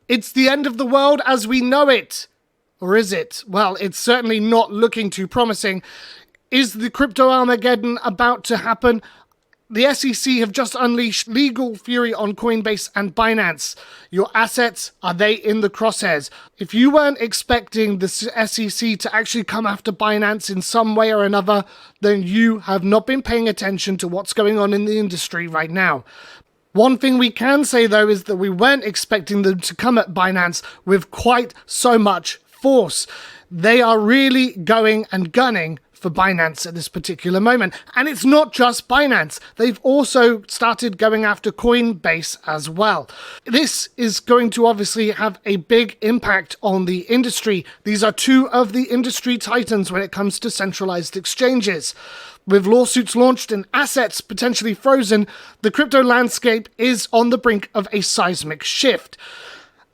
It's the end of the world as we know it. Or is it? Well, it's certainly not looking too promising. Is the Crypto Armageddon about to happen? The SEC have just unleashed legal fury on Coinbase and Binance. Your assets, are they in the crosshairs? If you weren't expecting the SEC to actually come after Binance in some way or another, then you have not been paying attention to what's going on in the industry right now. One thing we can say, though, is that we weren't expecting them to come at Binance with quite so much force. They are really going and gunning for Binance at this particular moment. And it's not just Binance. They've also started going after Coinbase as well. This is going to obviously have a big impact on the industry. These are two of the industry titans when it comes to centralized exchanges. With lawsuits launched and assets potentially frozen, the crypto landscape is on the brink of a seismic shift.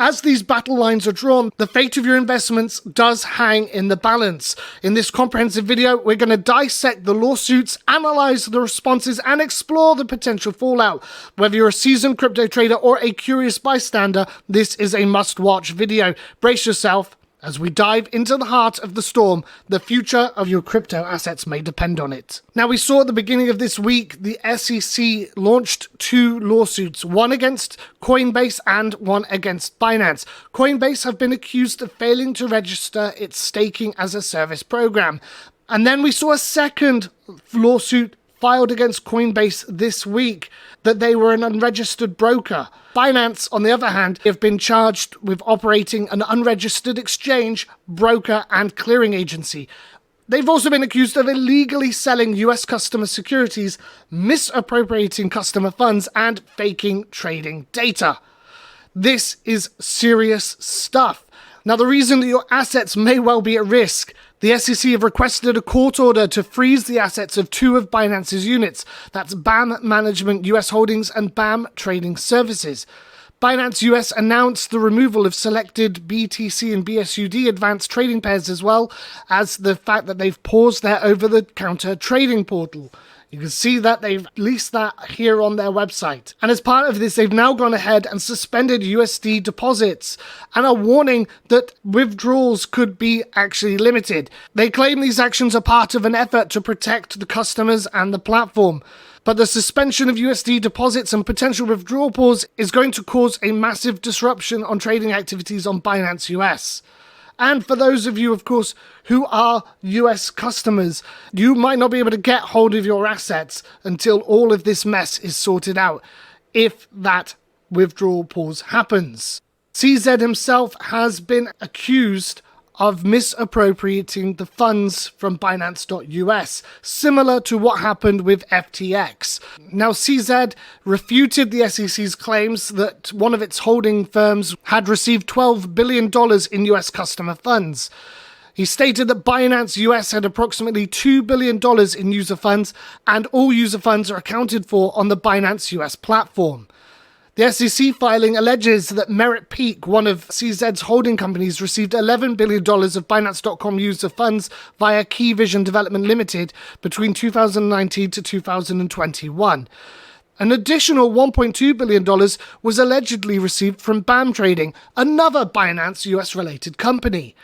As these battle lines are drawn, the fate of your investments does hang in the balance. In this comprehensive video, we're going to dissect the lawsuits, analyze the responses, and explore the potential fallout. Whether you're a seasoned crypto trader or a curious bystander, this is a must-watch video. Brace yourself as we dive into the heart of the storm. The future of your crypto assets may depend on it. Now, we saw at the beginning of this week, the SEC launched two lawsuits, one against Coinbase and one against Binance. Coinbase have been accused of failing to register its staking as a service program. And then we saw a second lawsuit filed against Coinbase this week, that they were an unregistered broker. Binance, on the other hand, have been charged with operating an unregistered exchange, broker, and clearing agency. They've also been accused of illegally selling US customer securities, misappropriating customer funds, and faking trading data. This is serious stuff. Now, the reason that your assets may well be at risk, the SEC have requested a court order to freeze the assets of two of Binance's units. That's BAM Management US Holdings and BAM Trading Services. Binance US announced the removal of selected BTC and BSUD advanced trading pairs, as well as the fact that they've paused their over-the-counter trading portal. You can see that they've released that here on their website. And as part of this, they've now gone ahead and suspended USD deposits and are warning that withdrawals could be actually limited. They claim these actions are part of an effort to protect the customers and the platform. But the suspension of USD deposits and potential withdrawal pause is going to cause a massive disruption on trading activities on Binance US. And for those of you, of course, who are US customers, you might not be able to get hold of your assets until all of this mess is sorted out, if that withdrawal pause happens. CZ himself has been accused of misappropriating the funds from Binance.us, similar to what happened with FTX. Now, CZ refuted the SEC's claims that one of its holding firms had received $12 billion in US customer funds. He stated that Binance US had approximately $2 billion in user funds, and all user funds are accounted for on the Binance US platform. The SEC filing alleges that Merit Peak, one of CZ's holding companies, received $11 billion of Binance.com user funds via Key Vision Development Limited between 2019 to 2021. An additional $1.2 billion was allegedly received from BAM Trading, another Binance US-related company.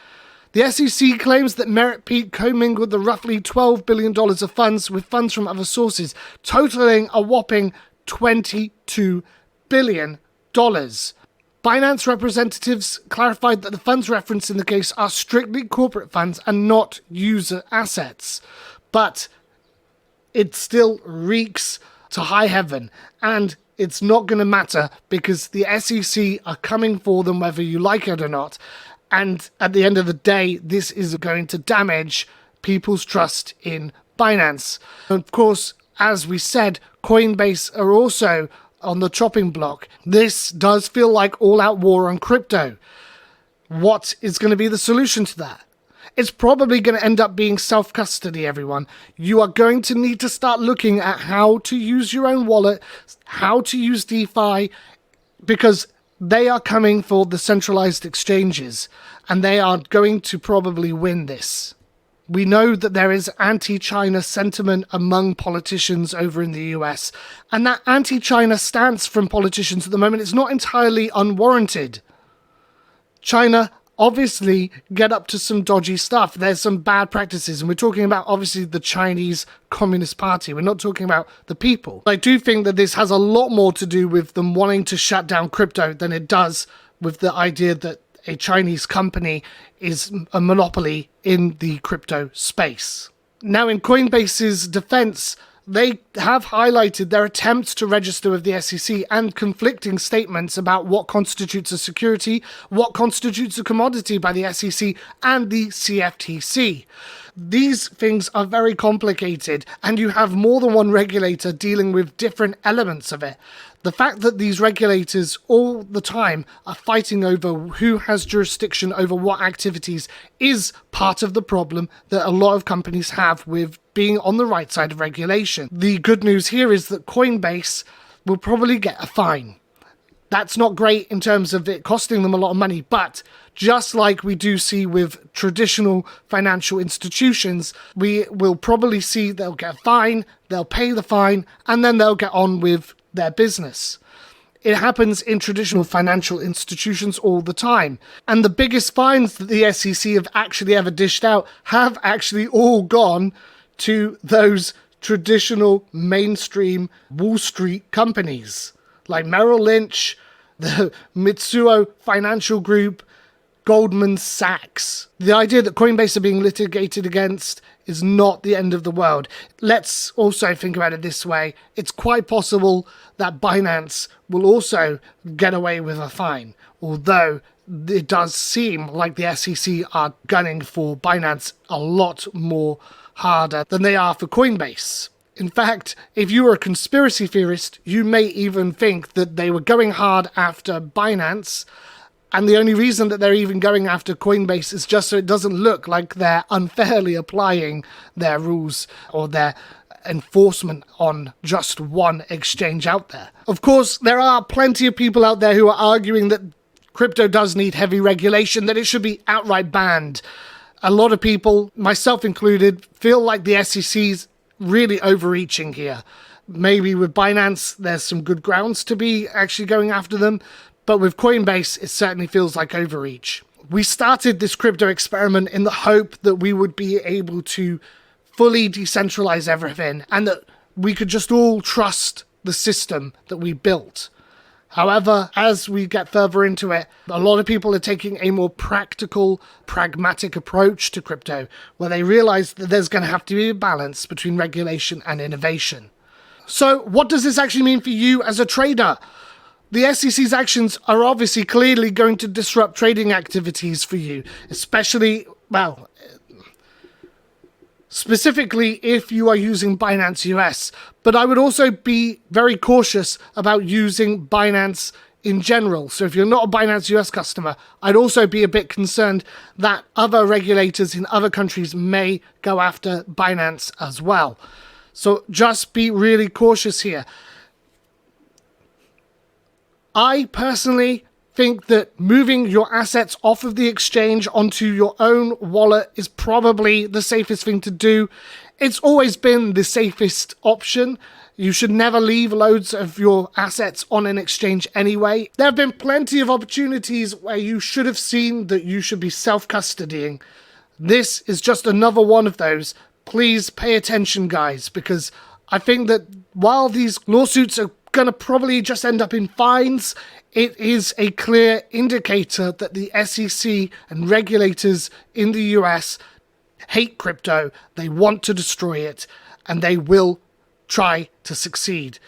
The SEC claims that Merit Peak commingled the roughly $12 billion of funds with funds from other sources, totaling a whopping $22 billion. Binance representatives clarified that the funds referenced in the case are strictly corporate funds and not user assets. But it still reeks to high heaven, and it's not going to matter because the SEC are coming for them whether you like it or not. And at the end of the day, this is going to damage people's trust in Binance. And of course, as we said, Coinbase are also on the chopping block. This does feel like all-out war on crypto. What is going to be the solution to that? It's probably going to end up being self-custody, everyone. You are going to need to start looking at how to use your own wallet, how to use DeFi, because they are coming for the centralized exchanges, and they are going to probably win this. We know that there is anti-China sentiment among politicians over in the US, and that anti-China stance from politicians at the moment is not entirely unwarranted. China obviously get up to some dodgy stuff. There's some bad practices, and we're talking about obviously the Chinese Communist Party. We're not talking about the people. I do think that this has a lot more to do with them wanting to shut down crypto than it does with the idea that a Chinese company is a monopoly in the crypto space. Now, in Coinbase's defense, they have highlighted their attempts to register with the SEC and conflicting statements about what constitutes a security, what constitutes a commodity by the SEC and the CFTC. These things are very complicated, and you have more than one regulator dealing with different elements of it. The fact that these regulators all the time are fighting over who has jurisdiction over what activities is part of the problem that a lot of companies have with being on the right side of regulation. The good news here is that Coinbase will probably get a fine. That's not great in terms of it costing them a lot of money, but just like we do see with traditional financial institutions, we will probably see they'll get a fine, they'll pay the fine, and then they'll get on with their business. It happens in traditional financial institutions all the time. And the biggest fines that the SEC have actually ever dished out have actually all gone to those traditional mainstream Wall Street companies like Merrill Lynch, the Mitsuo Financial Group, Goldman Sachs. The idea that Coinbase are being litigated against is not the end of the world. Let's also think about it this way. It's quite possible that Binance will also get away with a fine, although it does seem like the SEC are gunning for Binance a lot more harder than they are for Coinbase. In fact, if you were a conspiracy theorist, you may even think that they were going hard after Binance, and the only reason that they're even going after Coinbase is just so it doesn't look like they're unfairly applying their rules or their enforcement on just one exchange out there. Of course, there are plenty of people out there who are arguing that crypto does need heavy regulation, that it should be outright banned. A lot of people, myself included, feel like the SEC's really overreaching here. Maybe with Binance, there's some good grounds to be actually going after them, but with Coinbase, it certainly feels like overreach. We started this crypto experiment in the hope that we would be able to fully decentralize everything and that we could just all trust the system that we built. However, as we get further into it, a lot of people are taking a more practical, pragmatic approach to crypto, where they realize that there's going to have to be a balance between regulation and innovation. So what does this actually mean for you as a trader? The SEC's actions are obviously clearly going to disrupt trading activities for you, especially, specifically if you are using Binance US. But I would also be very cautious about using Binance in general. So if you're not a Binance US customer, I'd also be a bit concerned that other regulators in other countries may go after Binance as well. So just be really cautious here. I personally think that moving your assets off of the exchange onto your own wallet is probably the safest thing to do. It's always been the safest option. You should never leave loads of your assets on an exchange anyway. There have been plenty of opportunities where you should have seen that you should be self-custodying. This is just another one of those. Please pay attention, guys, because I think that while these lawsuits are going to probably just end up in fines, it is a clear indicator that the SEC and regulators in the US hate crypto, they want to destroy it, and they will try to succeed.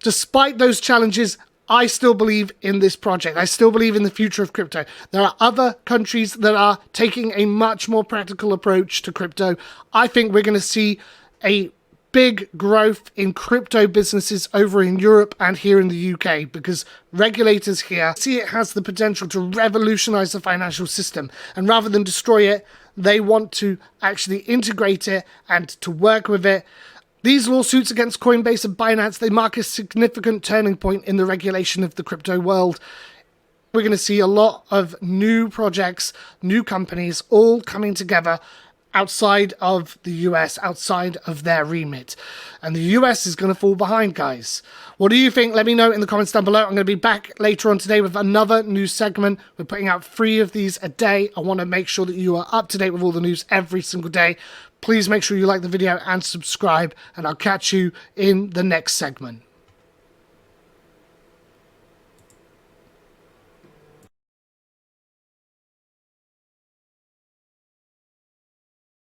Despite those challenges, I still believe in this project. I still believe in the future of crypto. There are other countries that are taking a much more practical approach to crypto. I think we're going to see a big growth in crypto businesses over in Europe and here in the UK because regulators here see it has the potential to revolutionize the financial system. And rather than destroy it, they want to actually integrate it and to work with it. These lawsuits against Coinbase and Binance, they mark a significant turning point in the regulation of the crypto world. We're going to see a lot of new projects, new companies all coming together outside of the US, outside of their remit. And the US is going to fall behind, guys. What do you think? Let me know in the comments down below. I'm going to be back later on today with another news segment. We're putting out 3 of these a day. I want to make sure that you are up to date with all the news every single day. Please make sure you like the video and subscribe, and I'll catch you in the next segment.